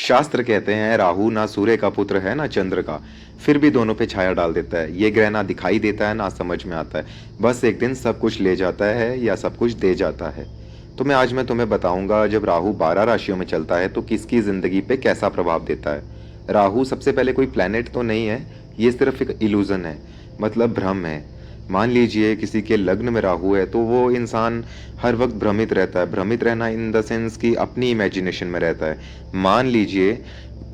शास्त्र कहते हैं राहु ना सूर्य का पुत्र है ना चंद्र का, फिर भी दोनों पे छाया डाल देता है। ये ग्रह ना दिखाई देता है ना समझ में आता है, बस एक दिन सब कुछ ले जाता है या सब कुछ दे जाता है। तो मैं तुम्हें बताऊंगा जब राहु 12 राशियों में चलता है तो किसकी जिंदगी पे कैसा प्रभाव देता है। राहु सबसे पहले कोई प्लेनेट तो नहीं है, ये सिर्फ एक इल्यूजन है, मतलब भ्रम है। मान लीजिए किसी के लग्न में राहु है तो वो इंसान हर वक्त भ्रमित रहता है। भ्रमित रहना इन द सेंस कि अपनी इमेजिनेशन में रहता है। मान लीजिए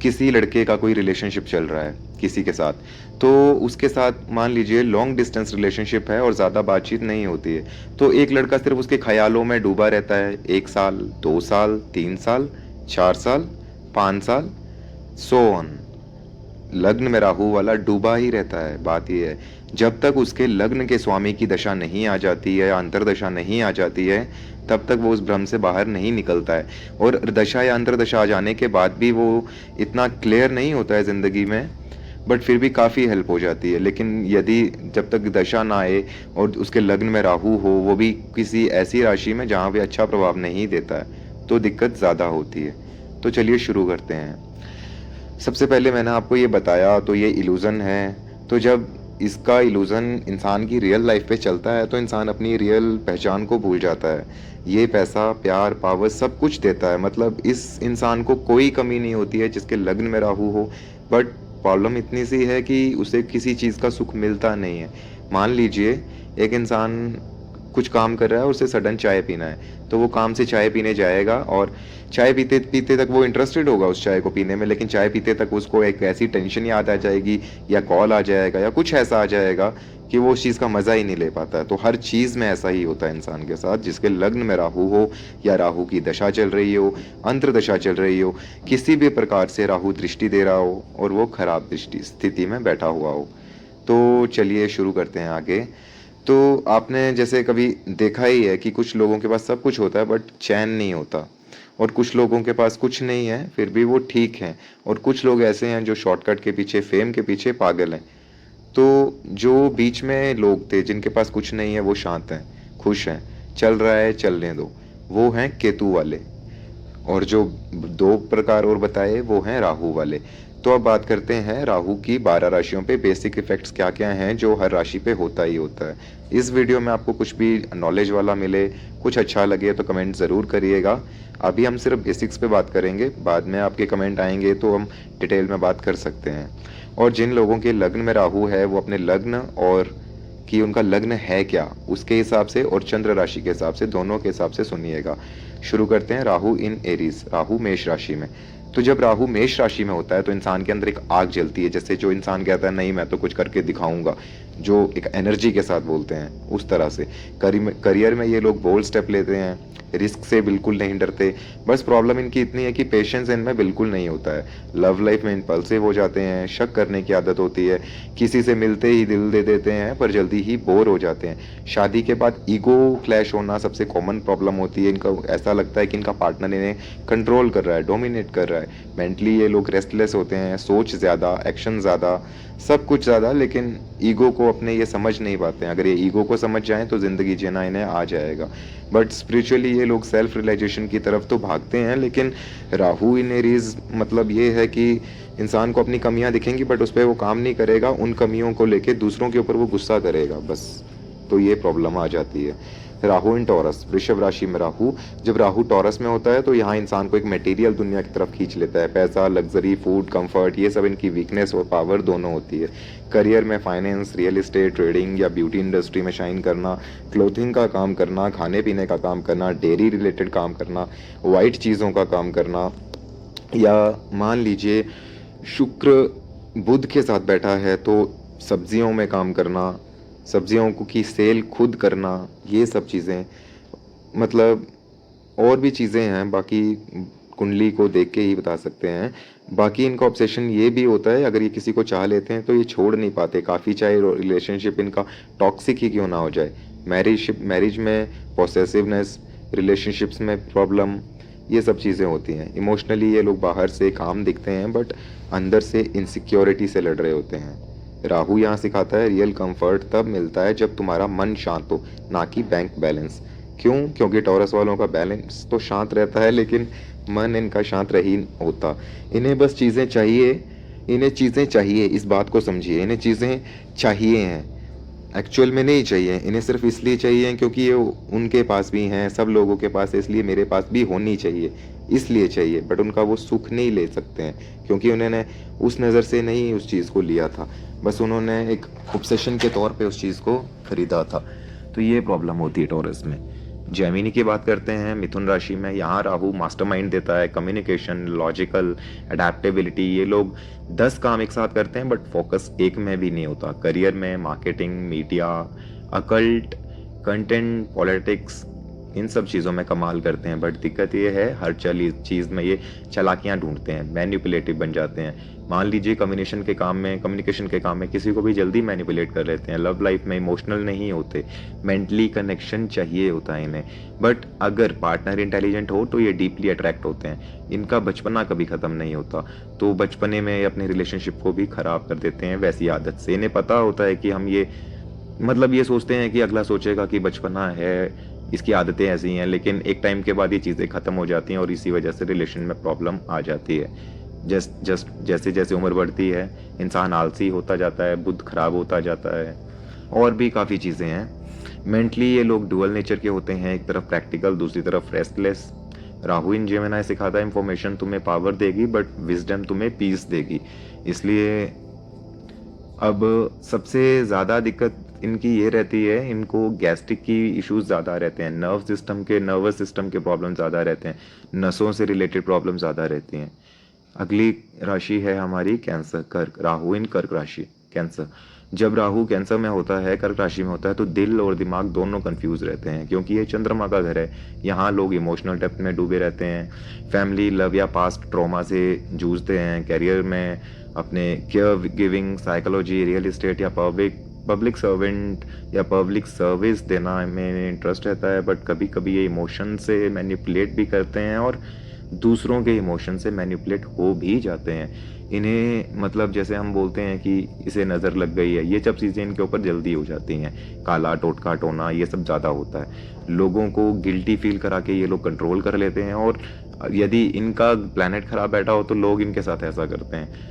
किसी लड़के का कोई रिलेशनशिप चल रहा है किसी के साथ, तो उसके साथ मान लीजिए लॉन्ग डिस्टेंस रिलेशनशिप है और ज़्यादा बातचीत नहीं होती है, तो एक लड़का सिर्फ उसके ख्यालों में डूबा रहता है 1 साल, 2 साल, 3 साल, 4 साल, 5 साल, सो ऑन। लग्न में राहु वाला डूबा ही रहता है। बात यह है, जब तक उसके लग्न के स्वामी की दशा नहीं आ जाती है या अंतरदशा नहीं आ जाती है, तब तक वो उस भ्रम से बाहर नहीं निकलता है। और दशा या अंतरदशा आ जाने के बाद भी वो इतना क्लियर नहीं होता है जिंदगी में, बट फिर भी काफ़ी हेल्प हो जाती है। लेकिन यदि जब तक दशा ना आए और उसके लग्न में राहु हो, वो भी किसी ऐसी राशि में जहाँ पे अच्छा प्रभाव नहीं देता है, तो दिक्कत ज़्यादा होती है। तो चलिए शुरू करते हैं। सबसे पहले मैंने आपको ये बताया तो ये इल्यूज़न है। तो जब इसका इल्यूज़न इंसान की रियल लाइफ पे चलता है तो इंसान अपनी रियल पहचान को भूल जाता है। ये पैसा, प्यार, पावर सब कुछ देता है, मतलब इस इंसान को कोई कमी नहीं होती है जिसके लग्न में राहु हो। बट प्रॉब्लम इतनी सी है कि उसे किसी चीज़ का सुख मिलता नहीं है। मान लीजिए एक इंसान कुछ काम कर रहा है और उसे सडन चाय पीना है, तो वो काम से चाय पीने जाएगा और चाय पीते पीते तक वो इंटरेस्टेड होगा उस चाय को पीने में, लेकिन चाय पीते तक उसको एक ऐसी टेंशन याद आ जाएगी या कॉल आ जाएगा या कुछ ऐसा आ जाएगा कि वो उस चीज़ का मज़ा ही नहीं ले पाता है। तो हर चीज़ में ऐसा ही होता है इंसान के साथ। जिसके लग्न में राहु हो या राहु की दशा चल रही हो, अंतर्दशा चल रही हो, किसी भी प्रकार से राहु दृष्टि दे रहा हो और वो खराब दृष्टि स्थिति में बैठा हुआ हो। तो चलिए शुरू करते हैं आगे। तो आपने जैसे कभी देखा ही है कि कुछ लोगों के पास सब कुछ होता है बट चैन नहीं होता, और कुछ लोगों के पास कुछ नहीं है फिर भी वो ठीक हैं, और कुछ लोग ऐसे हैं जो शॉर्टकट के पीछे, फेम के पीछे पागल हैं। तो जो बीच में लोग थे जिनके पास कुछ नहीं है वो शांत हैं, खुश हैं, चल रहा है चलने दो, वो हैं केतु वाले। और जो दो प्रकार और बताए वो हैं राहु वाले। तो अब बात करते हैं राहु की 12 राशियों पे बेसिक इफेक्ट्स क्या क्या हैं जो हर राशि पे होता ही होता है। इस वीडियो में आपको कुछ भी नॉलेज वाला मिले, कुछ अच्छा लगे तो कमेंट ज़रूर करिएगा। अभी हम सिर्फ बेसिक्स पे बात करेंगे, बाद में आपके कमेंट आएंगे तो हम डिटेल में बात कर सकते हैं। और जिन लोगों के लग्न में राहु है वो अपने लग्न और कि उनका लग्न है क्या उसके हिसाब से और चंद्र राशि के हिसाब से, दोनों के हिसाब से सुनिएगा। शुरू करते हैं। राहु इन एरीज, राहु मेष राशि में। तो जब राहु मेष राशि में होता है तो इंसान के अंदर एक आग जलती है, जैसे जो इंसान कहता है नहीं मैं तो कुछ करके दिखाऊंगा, जो एक एनर्जी के साथ बोलते हैं, उस तरह से करियर में ये लोग बोल्ड स्टेप लेते हैं, रिस्क से बिल्कुल नहीं डरते। बस प्रॉब्लम इनकी इतनी है कि पेशेंस इनमें बिल्कुल नहीं होता है। लव लाइफ में इम्पल्सिव हो जाते हैं, शक करने की आदत होती है, किसी से मिलते ही दिल दे देते हैं पर जल्दी ही बोर हो जाते हैं। शादी के बाद ईगो क्लैश होना सबसे कॉमन प्रॉब्लम होती है। इनका ऐसा लगता है कि इनका पार्टनर इन्हें कंट्रोल कर रहा है, डोमिनेट कर रहा है। मेंटली ये लोग रेस्टलेस होते हैं, सोच ज़्यादा, एक्शन ज़्यादा, सब कुछ ज़्यादा, लेकिन ईगो को अपने ये समझ नहीं पाते हैं। अगर ये ईगो को समझ जाएं तो ज़िंदगी जीना इन्हें आ जाएगा। बट स्पिरिचुअली ये लोग सेल्फ रियलाइजेशन की तरफ तो भागते हैं, लेकिन राहु इन एरीज मतलब ये है कि इंसान को अपनी कमियां दिखेंगी बट उस पर वो काम नहीं करेगा, उन कमियों को लेके दूसरों के ऊपर वो गुस्सा करेगा बस। तो ये प्रॉब्लम आ जाती है। राहु इन टॉरस, वृषभ राशि में राहु, जब राहु टॉरस में होता है तो यहाँ इंसान को एक मटेरियल दुनिया की तरफ खींच लेता है। पैसा, लग्जरी, फूड, कंफर्ट, ये सब इनकी वीकनेस और पावर दोनों होती है। करियर में फाइनेंस, रियल एस्टेट, ट्रेडिंग या ब्यूटी इंडस्ट्री में शाइन करना, क्लोथिंग का काम करना, खाने पीने का काम करना, डेयरी रिलेटेड काम करना, वाइट चीज़ों का काम करना, या मान लीजिए शुक्र बुध के साथ बैठा है तो सब्जियों में काम करना, सब्जियों को की सेल खुद करना, ये सब चीज़ें, मतलब और भी चीज़ें हैं, बाकी कुंडली को देख के ही बता सकते हैं। बाकी इनका ऑब्सेशन ये भी होता है, अगर ये किसी को चाह लेते हैं तो ये छोड़ नहीं पाते काफ़ी, चाहे रिलेशनशिप इनका टॉक्सिक ही क्यों ना हो जाए। मैरिज में पॉसेसिवनेस, रिलेशनशिप्स में प्रॉब्लम, ये सब चीज़ें होती हैं। इमोशनली ये लोग बाहर से काम दिखते हैं बट अंदर से इनसिक्योरिटी से लड़ रहे होते हैं। राहु यहाँ सिखाता है रियल कंफर्ट तब मिलता है जब तुम्हारा मन शांत हो, ना कि बैंक बैलेंस। क्यों? क्योंकि टॉरस वालों का बैलेंस तो शांत रहता है, लेकिन मन इनका शांत नहीं होता। इन्हें बस चीज़ें चाहिए, इन्हें चीज़ें चाहिए, इस बात को समझिए। इन्हें चीज़ें चाहिए हैं, एक्चुअल में नहीं चाहिए। इन्हें सिर्फ इसलिए चाहिए क्योंकि ये उनके पास भी हैं, सब लोगों के पास है, इसलिए मेरे पास भी होनी चाहिए, इसलिए चाहिए। बट उनका वो सुख नहीं ले सकते हैं, क्योंकि उन्होंने उस नज़र से नहीं उस चीज़ को लिया था, बस उन्होंने एक ऑब्सेशन के तौर पे उस चीज़ को खरीदा था। तो ये प्रॉब्लम होती है टॉरस में। जेमिनी की बात करते हैं, मिथुन राशि में। यहाँ राहु मास्टरमाइंड देता है, कम्युनिकेशन, लॉजिकल, अडेप्टेबिलिटी। ये लोग 10 काम एक साथ करते हैं बट फोकस एक में भी नहीं होता। करियर में marketing, media, occult, content, politics, इन सब चीज़ों में कमाल करते हैं। बट दिक्कत ये है, हर चीज़ में ये चालाकियाँ ढूंढते हैं, मैनिपुलेटिव बन जाते हैं। मान लीजिए कम्युनिकेशन के काम में किसी को भी जल्दी मैनिपुलेट कर लेते हैं। लव लाइफ में इमोशनल नहीं होते, मेंटली कनेक्शन चाहिए होता है इन्हें। बट अगर पार्टनर इंटेलिजेंट हो तो ये डीपली अट्रैक्ट होते हैं। इनका बचपना कभी ख़त्म नहीं होता, तो बचपने में अपने रिलेशनशिप को भी ख़राब कर देते हैं वैसी आदत से। इन्हें पता होता है कि हम ये ये सोचते हैं कि अगला सोचेगा कि बचपना है, इसकी आदतें ऐसी हैं, लेकिन एक टाइम के बाद ये चीज़ें ख़त्म हो जाती हैं और इसी वजह से रिलेशन में प्रॉब्लम आ जाती है। जैसे जैसे उम्र बढ़ती है, इंसान आलसी होता जाता है, बुद्ध खराब होता जाता है, और भी काफ़ी चीज़ें हैं। मेंटली ये लोग डुअल नेचर के होते हैं, एक तरफ प्रैक्टिकल, दूसरी तरफ रेस्टलेस। राहु इन जेमिनी सिखाता है, इंफॉर्मेशन तुम्हें पावर देगी बट विजडम तुम्हें पीस देगी। इसलिए अब सबसे ज़्यादा दिक्कत इनकी ये रहती है, इनको गैस्ट्रिक की इश्यूज ज़्यादा रहते हैं, नर्वस सिस्टम के प्रॉब्लम ज़्यादा रहते हैं, नसों से रिलेटेड प्रॉब्लम ज़्यादा रहती हैं। अगली राशि है हमारी कैंसर, कर्क। राहु इन कर्क राशि, कैंसर। जब राहु कैंसर में होता है, कर्क राशि में होता है, तो दिल और दिमाग दोनों कंफ्यूज रहते हैं, क्योंकि ये चंद्रमा का घर है। यहाँ लोग इमोशनल डेप्थ में डूबे रहते हैं, फैमिली, लव या पास्ट ट्रॉमा से जूझते हैं। करियर में अपने care giving, psychology, real estate या पब्लिक सर्वेंट या पब्लिक सर्विस देना में इंटरेस्ट रहता है। बट कभी कभी ये इमोशन से मैनिपुलेट भी करते हैं और दूसरों के इमोशन से मैनिपुलेट हो भी जाते हैं। इन्हें जैसे हम बोलते हैं कि इसे नज़र लग गई है, ये सब चीज़ें इनके ऊपर जल्दी हो जाती हैं। काला टोटका टोना ये सब ज़्यादा होता है। लोगों को गिल्टी फील करा के ये लोग कंट्रोल कर लेते हैं, और यदि इनका प्लैनेट खराब बैठा हो तो लोग इनके साथ ऐसा करते हैं।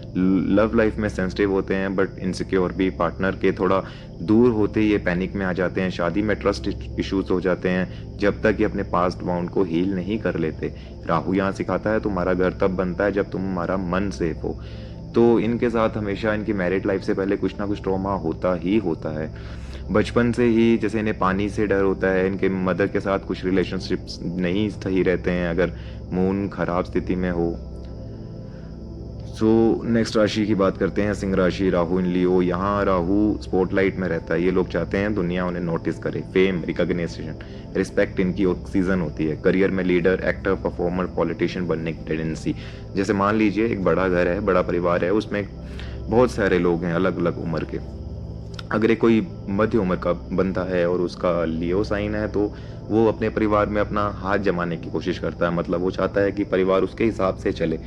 लव लाइफ में सेंसिटिव होते हैं बट इनसिक्योर भी। पार्टनर के थोड़ा दूर होते ही ये पैनिक में आ जाते हैं। शादी में ट्रस्ट इश्यूज हो जाते हैं जब तक ये अपने पास्ट बाउंड को हील नहीं कर लेते। राहु यहाँ सिखाता है, तुम्हारा घर तब बनता है जब तुम्हारा मन सेफ हो। तो इनके साथ हमेशा इनकी मैरिड लाइफ से पहले कुछ ना कुछ ट्रॉमा होता ही होता है। बचपन से ही जैसे इन्हें पानी से डर होता है, इनके मदर के साथ कुछ रिलेशनशिप्स नहीं सही रहते हैं अगर मून खराब स्थिति में हो। नेक्स्ट राशि की बात करते हैं, सिंह राशि। राहु इन लियो। यहाँ राहु स्पॉटलाइट में रहता है। ये लोग चाहते हैं दुनिया उन्हें नोटिस करे, फेम, रिकॉग्निशन, रिस्पेक्ट इनकी ऑक्सीजन होती है। करियर में लीडर, एक्टर, परफॉर्मर, पॉलिटिशियन बनने की टेंडेंसी। जैसे मान लीजिए एक बड़ा घर है, बड़ा परिवार है, उसमें बहुत सारे लोग हैं अलग अलग उम्र के। अगर एक कोई मध्य उम्र का बंदा है और उसका लियो साइन है, तो वो अपने परिवार में अपना हाथ जमाने की कोशिश करता है। वो चाहता है कि परिवार उसके हिसाब से चले,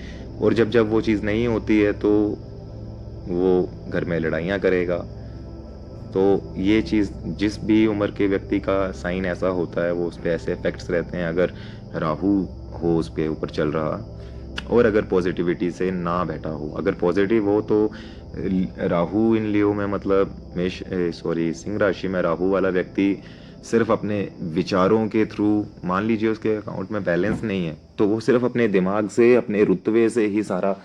और जब वो चीज़ नहीं होती है तो वो घर में लड़ाइयाँ करेगा। तो ये चीज़ जिस भी उम्र के व्यक्ति का साइन ऐसा होता है वो उस पर ऐसे इफेक्ट्स रहते हैं, अगर राहु हो उस पर ऊपर चल रहा, और अगर पॉजिटिविटी से ना बैठा हो। अगर पॉजिटिव हो तो राहु इन लियो में सिंह राशि में राहु वाला व्यक्ति सिर्फ अपने विचारों के थ्रू, मान लीजिए उसके अकाउंट में बैलेंस नहीं है तो वो सिर्फ अपने दिमाग से, अपने रुतबे से ही सारा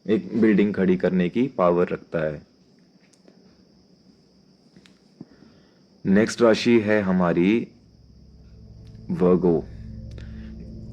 एक बिल्डिंग खड़ी करने की पावर रखता है। नेक्स्ट राशि है हमारी वर्गो।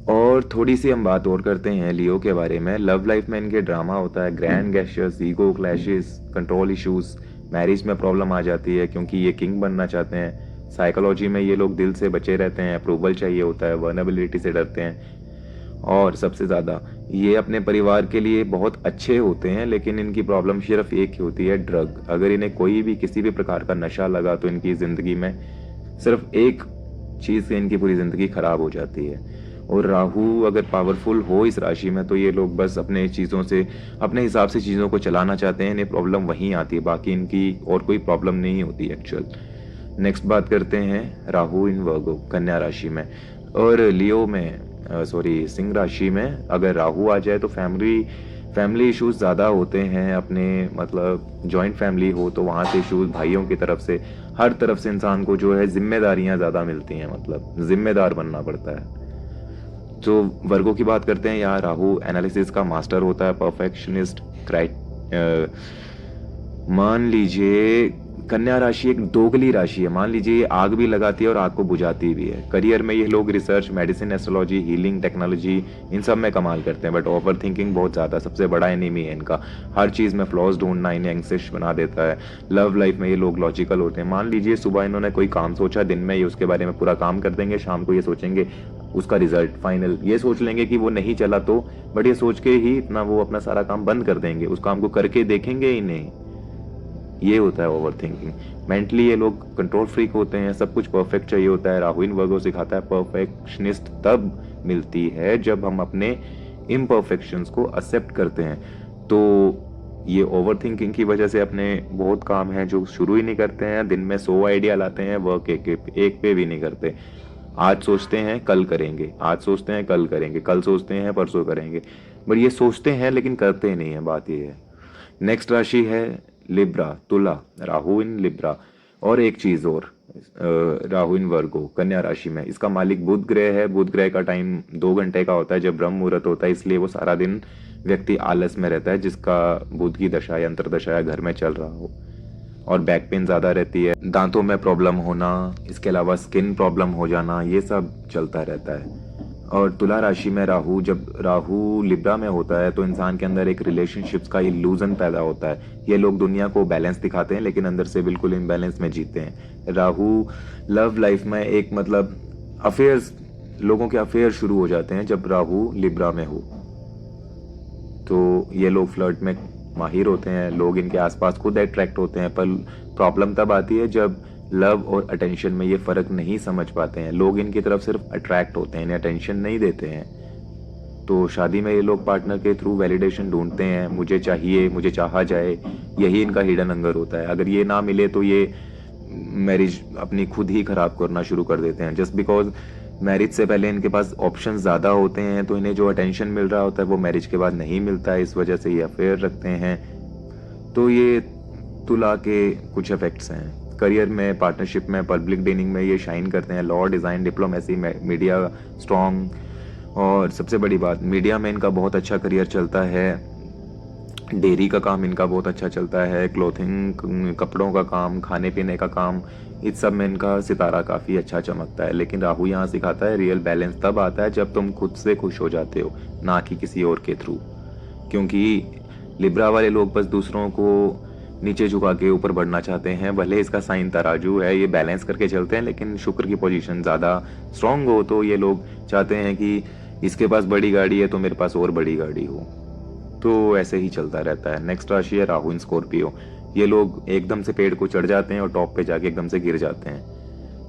और थोड़ी सी हम बात और करते हैं लियो के बारे में। लव लाइफ में इनके ड्रामा होता है, grand gestures, ego clashes, control issues. Marriage में प्रॉब्लम आ जाती है क्योंकि ये किंग बनना चाहते हैं। साइकोलॉजी में ये लोग दिल से बचे रहते हैं, अप्रूवल चाहिए होता है, वर्नेबिलिटी से डरते हैं, और सबसे ज़्यादा ये अपने परिवार के लिए बहुत अच्छे होते हैं, लेकिन इनकी प्रॉब्लम सिर्फ एक ही होती है, ड्रग। अगर इन्हें कोई भी किसी भी प्रकार का नशा लगा तो इनकी ज़िंदगी में सिर्फ एक चीज़ से इनकी पूरी ज़िंदगी खराब हो जाती है। और राहु अगर पावरफुल हो इस राशि में तो ये लोग बस अपने चीज़ों से, अपने हिसाब से चीज़ों को चलाना चाहते हैं। इन्हें प्रॉब्लम वहीं आती है, बाकी इनकी और कोई प्रॉब्लम नहीं होती एक्चुअल। नेक्स्ट बात करते हैं राहु इन वर्गो कन्या राशि में और लियो में, सॉरी सिंह राशि में अगर राहु आ जाए तो फैमिली इश्यूज ज़्यादा होते हैं। अपने मतलब जॉइंट फैमिली हो तो वहाँ से इश्यूज, भाइयों की तरफ से, हर तरफ से इंसान को जो है जिम्मेदारियाँ ज़्यादा मिलती हैं, मतलब जिम्मेदार बनना पड़ता है। जो वर्गों की बात करते हैं, यहाँ राहु एनालिसिस का मास्टर होता है, परफेक्शनिस्ट। मान लीजिए कन्या राशि एक दोगली राशि है, मान लीजिए ये आग भी लगाती है और आग को बुझाती भी है। करियर में ये लोग research, medicine, astrology, healing, technology, इन सब में कमाल करते हैं, बट ओवर थिंकिंग बहुत ज़्यादा सबसे बड़ा एनिमी है इनका। हर चीज़ में फ्लॉज ढूंढना इन्हें एंग्जिश बना देता है। लव लाइफ में ये लोग लॉजिकल होते हैं। मान लीजिए सुबह इन्होंने कोई काम सोचा, दिन में ये उसके बारे में पूरा काम कर देंगे, शाम को ये सोचेंगे उसका रिजल्ट फाइनल, ये सोच लेंगे कि वो नहीं चला तो, बट ये सोच के ही इतना वो अपना सारा काम बंद कर देंगे, उस काम को करके देखेंगे ही नहीं। ये होता है ओवर थिंकिंग। मेंटली ये लोग कंट्रोल फ्रीक होते हैं, सब कुछ परफेक्ट चाहिए होता है। राहु इन वर्गो सिखाता है परफेक्शनिस्ट तब मिलती है जब हम अपने इम्परफेक्शंस को एक्सेप्ट करते हैं। तो ये ओवर थिंकिंग की वजह से अपने बहुत काम है जो शुरू ही नहीं करते हैं। दिन में 100 आइडिया लाते हैं, वर्क एक पे भी नहीं करते। आज सोचते हैं कल करेंगे, आज सोचते हैं कल करेंगे, कल सोचते हैं परसों करेंगे, बट ये सोचते हैं लेकिन करते नहीं है, बात ये है। नेक्स्ट राशि है लिब्रा, तुला, राहु इन लिब्रा। और एक चीज और, राहु इन वर्गो कन्या राशि में, इसका मालिक बुध ग्रह है। बुध ग्रह का टाइम 2 घंटे का होता है जब ब्रह्म मुहूर्त होता है, इसलिए वो सारा दिन व्यक्ति आलस में रहता है, जिसका बुध की दशा या अंतर्दशा या घर में चल रहा हो। और बैक पेन ज़्यादा रहती है, दांतों में प्रॉब्लम होना, इसके अलावा स्किन प्रॉब्लम हो जाना, ये सब चलता रहता है। और तुला राशि में राहु, जब राहु लिब्रा में होता है तो इंसान के अंदर एक रिलेशनशिप्स का इल्यूजन पैदा होता है। ये लोग दुनिया को बैलेंस दिखाते हैं लेकिन अंदर से बिल्कुल इम्बैलेंस में जीते हैं। राहु लव लाइफ में एक मतलब अफेयर्स, लोगों के अफेयर शुरू हो जाते हैं जब राहु लिब्रा में हो। तो ये लोग फ्लर्ट में माहिर होते हैं, लोग इनके आसपास खुद अट्रैक्ट होते हैं, पर प्रॉब्लम तब आती है जब लव और अटेंशन में ये फर्क नहीं समझ पाते हैं। लोग इनकी तरफ सिर्फ अट्रैक्ट होते हैं, इन्हें अटेंशन नहीं देते हैं। तो शादी में ये लोग पार्टनर के थ्रू वैलिडेशन ढूंढते हैं, मुझे चाहिए, मुझे चाहा जाए, यही इनका हिडन हंगर होता है। अगर ये ना मिले तो ये मैरिज अपनी खुद ही खराब करना शुरू कर देते हैं। जस्ट बिकॉज मैरिज से पहले इनके पास ऑप्शंस ज़्यादा होते हैं, तो इन्हें जो अटेंशन मिल रहा होता है वो मैरिज के बाद नहीं मिलता है, इस वजह से ये अफेयर रखते हैं। तो ये तुला के कुछ इफेक्ट्स हैं। करियर में, पार्टनरशिप में, पब्लिक डीलिंग में ये शाइन करते हैं। Law, design, diplomacy, media strong, और सबसे बड़ी बात, मीडिया में इनका बहुत अच्छा करियर चलता है। डेयरी का काम इनका बहुत अच्छा चलता है, क्लोथिंग, कपड़ों का काम, खाने पीने का काम, इस सब में इनका सितारा काफ़ी अच्छा चमकता है। लेकिन राहु यहाँ सिखाता है रियल बैलेंस तब आता है जब तुम खुद से खुश हो जाते हो, ना कि किसी और के थ्रू। क्योंकि लिब्रा वाले लोग बस दूसरों को नीचे झुका के ऊपर बढ़ना चाहते हैं। भले इसका साइन तराजू है, ये बैलेंस करके चलते हैं, लेकिन शुक्र की पोजीशन ज़्यादा स्ट्रांग हो तो ये लोग चाहते हैं कि इसके पास बड़ी गाड़ी है तो मेरे पास और बड़ी गाड़ी हो। तो ऐसे ही चलता रहता है। नेक्स्ट राशि है राहु इन स्कॉर्पियो। ये लोग एकदम से पेड़ को चढ़ जाते हैं और टॉप पे जाके एकदम से गिर जाते हैं,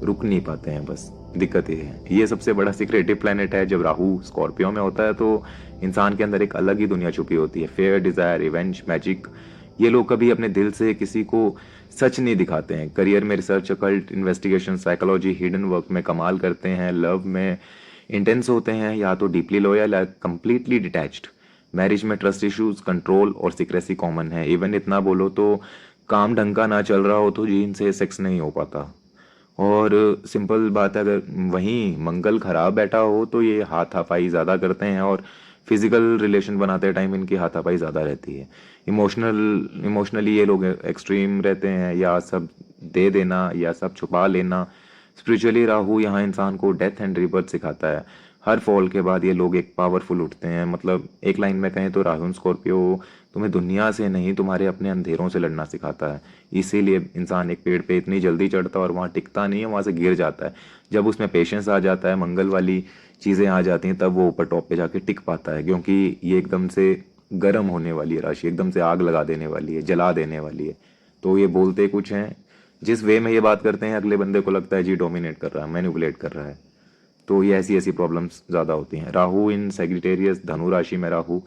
रुक नहीं पाते हैं, बस दिक्कत ये है। ये सबसे बड़ा सीक्रेटिव प्लेनेट है। जब राहु स्कॉर्पियो में होता है तो इंसान के अंदर एक अलग ही दुनिया छुपी होती है, फेयर, डिजायर, रिवेंज, मैजिक। ये लोग कभी अपने दिल से किसी को सच नहीं दिखाते हैं। करियर में research, occult, investigation, psychology, hidden work में कमाल करते हैं। लव में इंटेंस होते हैं, या तो डीपली लॉयल या कंप्लीटली डिटैच्ड। मैरिज में ट्रस्ट इश्यूज, कंट्रोल और सीक्रेसी कॉमन है। इवन इतना बोलो तो काम ढंग का ना चल रहा हो तो जी इनसे सेक्स नहीं हो पाता। और सिंपल बात है, अगर वहीं मंगल खराब बैठा हो तो ये हाथापाई ज़्यादा करते हैं, और फिजिकल रिलेशन बनाते टाइम इनकी हाथापाई ज़्यादा रहती है। इमोशनली ये लोग एक्सट्रीम रहते हैं, या सब दे देना या सब छुपा लेना। स्पिरिचुअली राहु यहाँ इंसान को डेथ एंड रिबर्थ सिखाता है। हर फॉल के बाद ये लोग एक पावरफुल उठते हैं। मतलब एक लाइन में कहें तो राहु स्कॉर्पियो तुम्हें दुनिया से नहीं, तुम्हारे अपने अंधेरों से लड़ना सिखाता है। इसीलिए इंसान एक पेड़ पे इतनी जल्दी चढ़ता है और वहाँ टिकता नहीं है, वहाँ से गिर जाता है। जब उसमें पेशेंस आ जाता है, मंगल वाली चीज़ें आ जाती हैं, तब वो ऊपर टॉप पे जाके टिक पाता है। क्योंकि ये एकदम से गर्म होने वाली है राशि, एकदम से आग लगा देने वाली है, जला देने वाली है। तो ये बोलते कुछ हैं, जिस वे में ये बात करते हैं अगले बंदे को लगता है जी डोमिनेट कर रहा है, मैनिपुलेट कर रहा है। तो ये ऐसी प्रॉब्लम्स ज़्यादा होती हैं। राहु इन सेजिटेरियस, धनु राशि में राहु।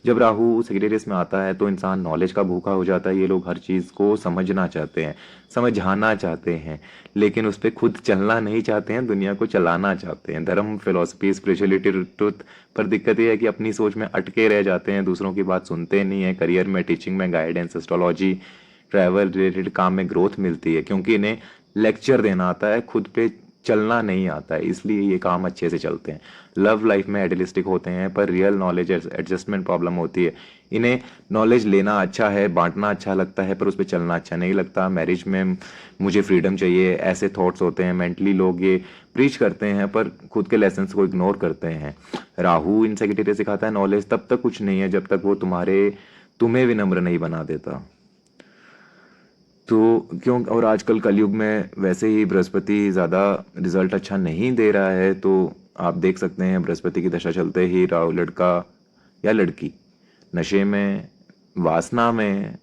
जब राहु सेक्रेटेरियस में आता है तो इंसान नॉलेज का भूखा हो जाता है। ये लोग हर चीज़ को समझना चाहते हैं, समझाना चाहते हैं, लेकिन उस पर खुद चलना नहीं चाहते हैं, दुनिया को चलाना चाहते हैं। धर्म, फिलोसफी, स्पिरिचुअलिटी, ट्रुथ पर दिक्कत ये है कि अपनी सोच में अटके रह जाते हैं, दूसरों की बात सुनते नहीं है। करियर में, टीचिंग में गाइडेंस, एस्ट्रोलॉजी, ट्रैवल रिलेटेड काम में ग्रोथ मिलती है, क्योंकि इन्हें लेक्चर देना आता है, खुद पे चलना नहीं आता है, इसलिए ये काम अच्छे से चलते हैं। लव लाइफ में आइडियलिस्टिक होते हैं पर रियल नॉलेज एडजस्टमेंट प्रॉब्लम होती है। इन्हें नॉलेज लेना अच्छा है, बांटना अच्छा लगता है, पर उस पर चलना अच्छा नहीं लगता। मैरिज में मुझे फ्रीडम चाहिए, ऐसे थॉट्स होते हैं। मेंटली लोग ये प्रीच करते हैं पर खुद के लेसन्स को इग्नोर करते हैं। राहु इन सेक्रेटरी सिखाता है नॉलेज तब तक कुछ नहीं है जब तक वो तुम्हें विनम्र नहीं बना देता। तो क्यों, और आजकल कलयुग में वैसे ही बृहस्पति ज़्यादा रिजल्ट अच्छा नहीं दे रहा है, तो आप देख सकते हैं बृहस्पति की दशा चलते ही राहु लड़का या लड़की नशे में, वासना में,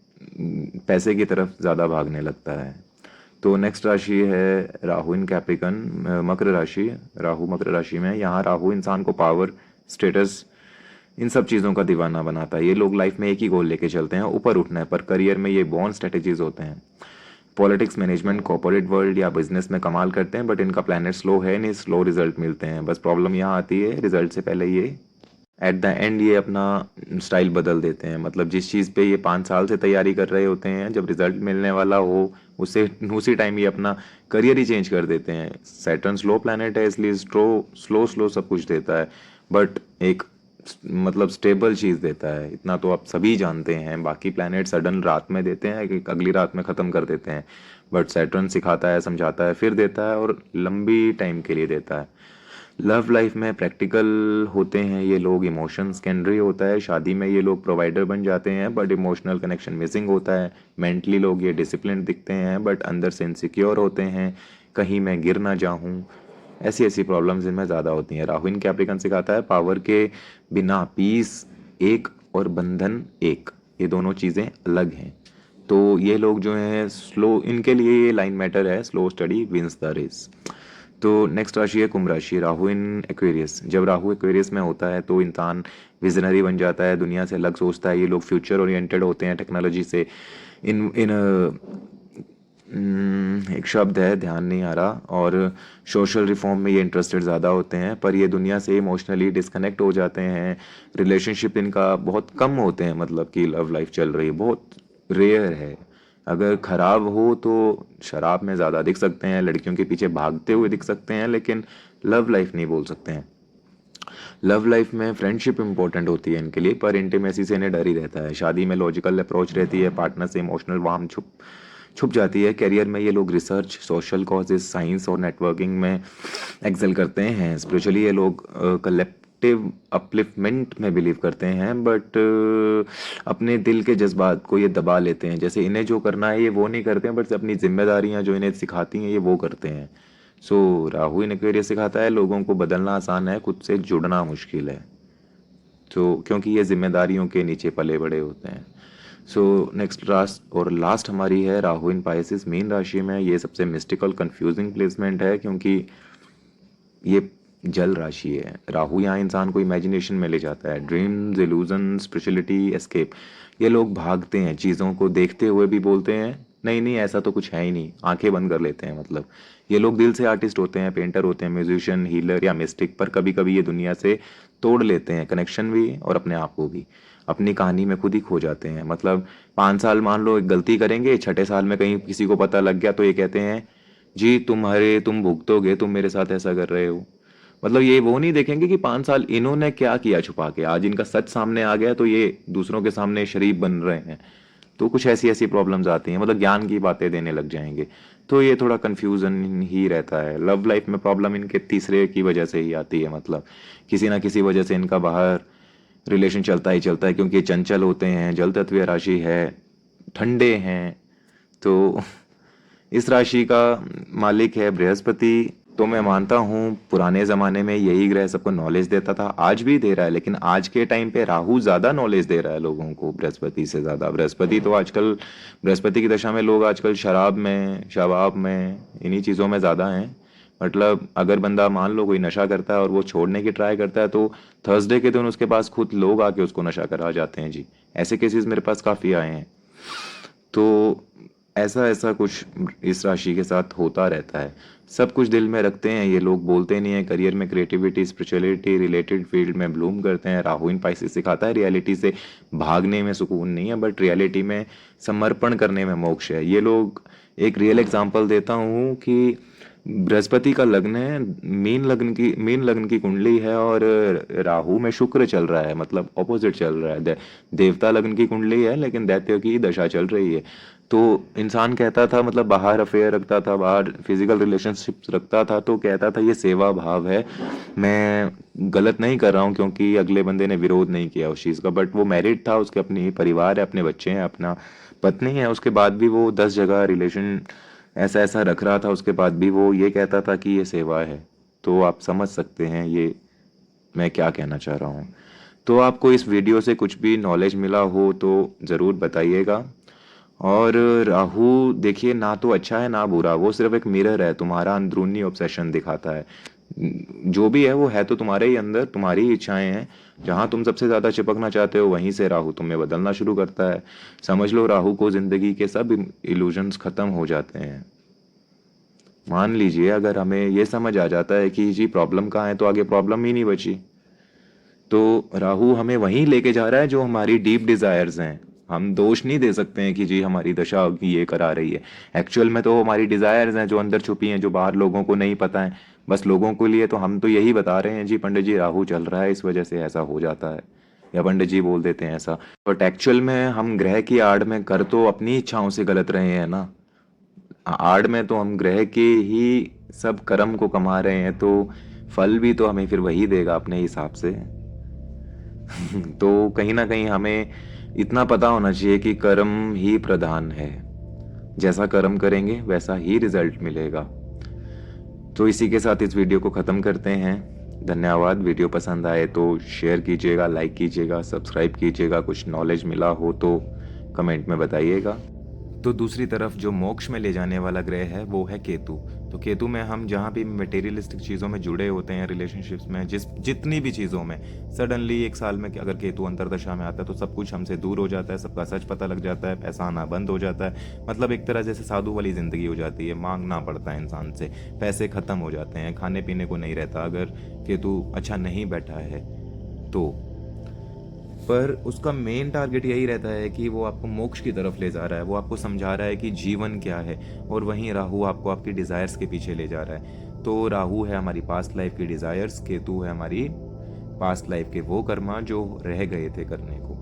पैसे की तरफ ज़्यादा भागने लगता है। तो नेक्स्ट राशि है राहु इन कैप्रिकन, मकर राशि। राहु मकर राशि में, यहाँ राहु इंसान को पावर, स्टेटस, इन सब चीज़ों का दीवाना बनाता है। ये लोग लाइफ में एक ही गोल लेके चलते हैं, ऊपर उठना है, पर करियर में ये बॉन्ड स्ट्रेटेजीज होते हैं। पॉलिटिक्स, मैनेजमेंट, कॉर्पोरेट वर्ल्ड या बिजनेस में कमाल करते हैं, बट इनका प्लैनेट स्लो है, नहीं स्लो रिजल्ट मिलते हैं। बस प्रॉब्लम यहाँ आती है रिजल्ट से पहले ये एट द एंड ये अपना स्टाइल बदल देते हैं। मतलब जिस चीज़ पे ये 5 साल से तैयारी कर रहे होते हैं, जब रिजल्ट मिलने वाला हो उससे उसी टाइम ये अपना करियर ही चेंज कर देते हैं। सैटर्न स्लो प्लैनेट है, इसलिए स्लो स्लो सब कुछ देता है, बट एक मतलब स्टेबल चीज़ देता है, इतना तो आप सभी जानते हैं। बाकी प्लैनेट सडन रात में देते हैं कि अगली रात में ख़त्म कर देते हैं, बट सैटर्न सिखाता है, समझाता है, फिर देता है और लंबी टाइम के लिए देता है। लव लाइफ में प्रैक्टिकल होते हैं ये लोग, इमोशन सेकेंडरी होता है। शादी में ये लोग प्रोवाइडर बन जाते हैं बट इमोशनल कनेक्शन मिसिंग होता है। मेंटली लोग ये डिसिप्लिन दिखते हैं बट अंदर से इनसिक्योर होते हैं, कहीं मैं गिर ना जाऊं, ऐसी ऐसी प्रॉब्लम्स इनमें ज़्यादा होती हैं। राहु इन कैप्रिकन सिखाता है पावर के बिना पीस एक और बंधन एक, ये दोनों चीज़ें अलग हैं। तो ये लोग जो हैं स्लो, इनके लिए ये लाइन मैटर है, slow study wins the race. तो नेक्स्ट राशि है कुंभ राशि। Rahu in Aquarius. जब राहु एक्वेरियस में होता है तो इंसान विजनरी बन जाता है, दुनिया से अलग सोचता है। ये लोग फ्यूचर ओरिएंटेड होते हैं, टेक्नोलॉजी से इन इन एक शब्द है ध्यान नहीं आ रहा, और सोशल रिफॉर्म में ये इंटरेस्टेड ज़्यादा होते हैं, पर ये दुनिया से इमोशनली डिस्कनेक्ट हो जाते हैं। रिलेशनशिप इनका बहुत कम होते हैं, मतलब कि लव लाइफ चल रही बहुत रेयर है। अगर खराब हो तो शराब में ज़्यादा दिख सकते हैं, लड़कियों के पीछे भागते हुए दिख सकते हैं, लेकिन लव लाइफ नहीं बोल सकते हैं। लव लाइफ में फ्रेंडशिप इंपॉर्टेंट होती है इनके लिए, पर इंटीमेसी से इन्हें डर ही रहता है। शादी में लॉजिकल अप्रोच रहती है, पार्टनर से इमोशनल वार्म छुप छुप जाती है। करियर में ये लोग रिसर्च, सोशल कॉजेज, साइंस और नेटवर्किंग में एक्सेल करते हैं। स्पिरिचुअली ये लोग कलेक्टिव अपलिफ्टमेंट में बिलीव करते हैं, बट अपने दिल के जज्बात को ये दबा लेते हैं। जैसे इन्हें जो करना है ये वो नहीं करते हैं, बट अपनी जिम्मेदारियां जो इन्हें सिखाती हैं ये वो करते हैं। सो राहु इन एक्वेरियस सिखाता है लोगों को बदलना आसान है, खुद से जुड़ना मुश्किल है। तो क्योंकि ये जिम्मेदारियों के नीचे पले बड़े होते हैं। सो नेक्स्ट लास्ट और लास्ट हमारी है राहु इन पाइसेस मीन राशि में। ये सबसे मिस्टिकल कंफ्यूजिंग प्लेसमेंट है, क्योंकि ये जल राशि है। राहु यहाँ इंसान को इमेजिनेशन में ले जाता है, ड्रीम्स, इल्यूजन, स्पिरिचुअलिटी, एस्केप। ये लोग भागते हैं, चीज़ों को देखते हुए भी बोलते हैं नहीं नहीं ऐसा तो कुछ है ही नहीं, आंखें बंद कर लेते हैं। मतलब ये लोग दिल से आर्टिस्ट होते हैं, पेंटर होते हैं, म्यूजिशियन, हीलर या मिस्टिक, पर कभी कभी ये दुनिया से तोड़ लेते हैं कनेक्शन भी और अपने आप को भी। अपनी कहानी में खुद ही खो जाते हैं। मतलब 5 साल मान लो एक गलती करेंगे, छठे साल में कहीं किसी को पता लग गया तो ये कहते हैं जी तुम भुगतोगे, तुम मेरे साथ ऐसा कर रहे हो। मतलब ये वो नहीं देखेंगे कि 5 साल इन्होंने क्या किया छुपा के, आज इनका सच सामने आ गया तो ये दूसरों के सामने शरीफ बन रहे हैं। तो कुछ ऐसी ऐसी प्रॉब्लम्स आती हैं, मतलब ज्ञान की बातें देने लग जाएंगे। तो ये थोड़ा कंफ्यूजन ही रहता है। लव लाइफ में प्रॉब्लम इनके तीसरे की वजह से ही आती है, मतलब किसी ना किसी वजह से इनका बाहर रिलेशन चलता ही चलता है, क्योंकि ये चंचल होते हैं, जल तत्वीय राशि है, ठंडे हैं। तो इस राशि का मालिक है बृहस्पति। तो मैं मानता हूँ पुराने ज़माने में यही ग्रह सबको नॉलेज देता था, आज भी दे रहा है, लेकिन आज के टाइम पे राहु ज़्यादा नॉलेज दे रहा है लोगों को बृहस्पति से ज़्यादा। बृहस्पति तो आजकल, बृहस्पति की दशा में लोग आजकल शराब में, शबाब में, इन्हीं चीज़ों में ज़्यादा हैं। मतलब अगर बंदा मान लो कोई नशा करता है और वो छोड़ने की ट्राई करता है तो थर्सडे के दिन उसके पास खुद लोग आके उसको नशा करा जाते हैं जी। ऐसे केसेस मेरे पास काफ़ी आए हैं। तो ऐसा ऐसा कुछ इस राशि के साथ होता रहता है। सब कुछ दिल में रखते हैं ये लोग, बोलते नहीं है। करियर में क्रिएटिविटी, स्पिरिचुअलिटी रिलेटेड फील्ड में ब्लूम करते हैं। राहु इन स्पाइसेस सिखाता है रियलिटी से भागने में सुकून नहीं है, बट रियलिटी में समर्पण करने में मोक्ष है। ये लोग, एक रियल एग्जांपल देता हूँ कि बृहस्पति का लग्न है, मीन लग्न की कुंडली है, और राहु में शुक्र चल रहा है, मतलब ऑपोजिट चल रहा है। देवता लग्न की कुंडली है लेकिन दैत्य की दशा चल रही है। तो इंसान कहता था, मतलब बाहर अफेयर रखता था, बाहर फिजिकल रिलेशनशिप्स रखता था, तो कहता था ये सेवा भाव है, मैं गलत नहीं कर रहा हूँ, क्योंकि अगले बंदे ने विरोध नहीं किया उस चीज़ का। बट वो मैरिड था, उसके अपनी परिवार है, अपने बच्चे हैं, अपना पत्नी है, उसके बाद भी वो 10 जगह रिलेशन ऐसा ऐसा रख रहा था, उसके बाद भी वो ये कहता था कि ये सेवा है। तो आप समझ सकते हैं ये मैं क्या कहना चाह रहा हूँ। तो आपको इस वीडियो से कुछ भी नॉलेज मिला हो तो ज़रूर बताइएगा। और राहु देखिए, ना तो अच्छा है ना बुरा, वो सिर्फ एक मिरर है, तुम्हारा अंदरूनी ऑब्सेशन दिखाता है। जो भी है वो है तो तुम्हारे ही अंदर, तुम्हारी ही इच्छाएं हैं। जहां तुम सबसे ज्यादा चिपकना चाहते हो वहीं से राहु तुम्हें बदलना शुरू करता है। समझ लो राहु को जिंदगी के सब इल्यूजन्स खत्म हो जाते हैं। मान लीजिए अगर हमें ये समझ आ जाता है कि जी प्रॉब्लम कहाँ है, तो आगे प्रॉब्लम ही नहीं बची। तो राहु हमें वहीं लेके जा रहा है जो हमारी डीप डिजायर्स हैं। हम दोष नहीं दे सकते हैं कि जी हमारी दशा ये करा रही है। एक्चुअल में तो हमारी डिजायर्स हैं जो अंदर छुपी हैं, जो बाहर लोगों को नहीं पता है। बस लोगों के लिए तो हम तो यही बता रहे हैं, जी पंडित जी राहु चल रहा है इस वजह से ऐसा हो जाता है, या पंडित जी बोल देते हैं ऐसा। बट एक्चुअल में हम ग्रह की आड़ में कर तो अपनी इच्छाओं से गलत रहे हैं ना। आड़ में तो हम ग्रह के ही सब कर्म को कमा रहे हैं, तो फल भी तो हमें फिर वही देगा अपने हिसाब से। तो कहीं ना कहीं हमें इतना पता होना चाहिए कि कर्म ही प्रधान है। जैसा कर्म करेंगे वैसा ही रिजल्ट मिलेगा। तो इसी के साथ इस वीडियो को ख़त्म करते हैं। धन्यवाद। वीडियो पसंद आए तो शेयर कीजिएगा, लाइक कीजिएगा, सब्सक्राइब कीजिएगा। कुछ नॉलेज मिला हो तो कमेंट में बताइएगा। तो दूसरी तरफ जो मोक्ष में ले जाने वाला ग्रह है वो है केतु। तो केतु में हम जहाँ भी मटेरियलिस्टिक चीज़ों में जुड़े होते हैं, रिलेशनशिप्स में, जितनी भी चीज़ों में, सडनली एक साल में अगर केतु अंतरदशा में आता है तो सब कुछ हमसे दूर हो जाता है, सबका सच पता लग जाता है, पैसा आना बंद हो जाता है। मतलब एक तरह जैसे साधु वाली ज़िंदगी हो जाती है, मांगना पड़ता है इंसान से, पैसे ख़त्म हो जाते हैं, खाने पीने को नहीं रहता अगर केतु अच्छा नहीं बैठा है तो। पर उसका मेन टारगेट यही रहता है कि वो आपको मोक्ष की तरफ ले जा रहा है, वो आपको समझा रहा है कि जीवन क्या है। और वहीं राहु आपको आपकी डिज़ायर्स के पीछे ले जा रहा है। तो राहु है हमारी पास्ट लाइफ की डिज़ायर्स, केतु है हमारी पास्ट लाइफ के वो कर्मा जो रह गए थे करने को।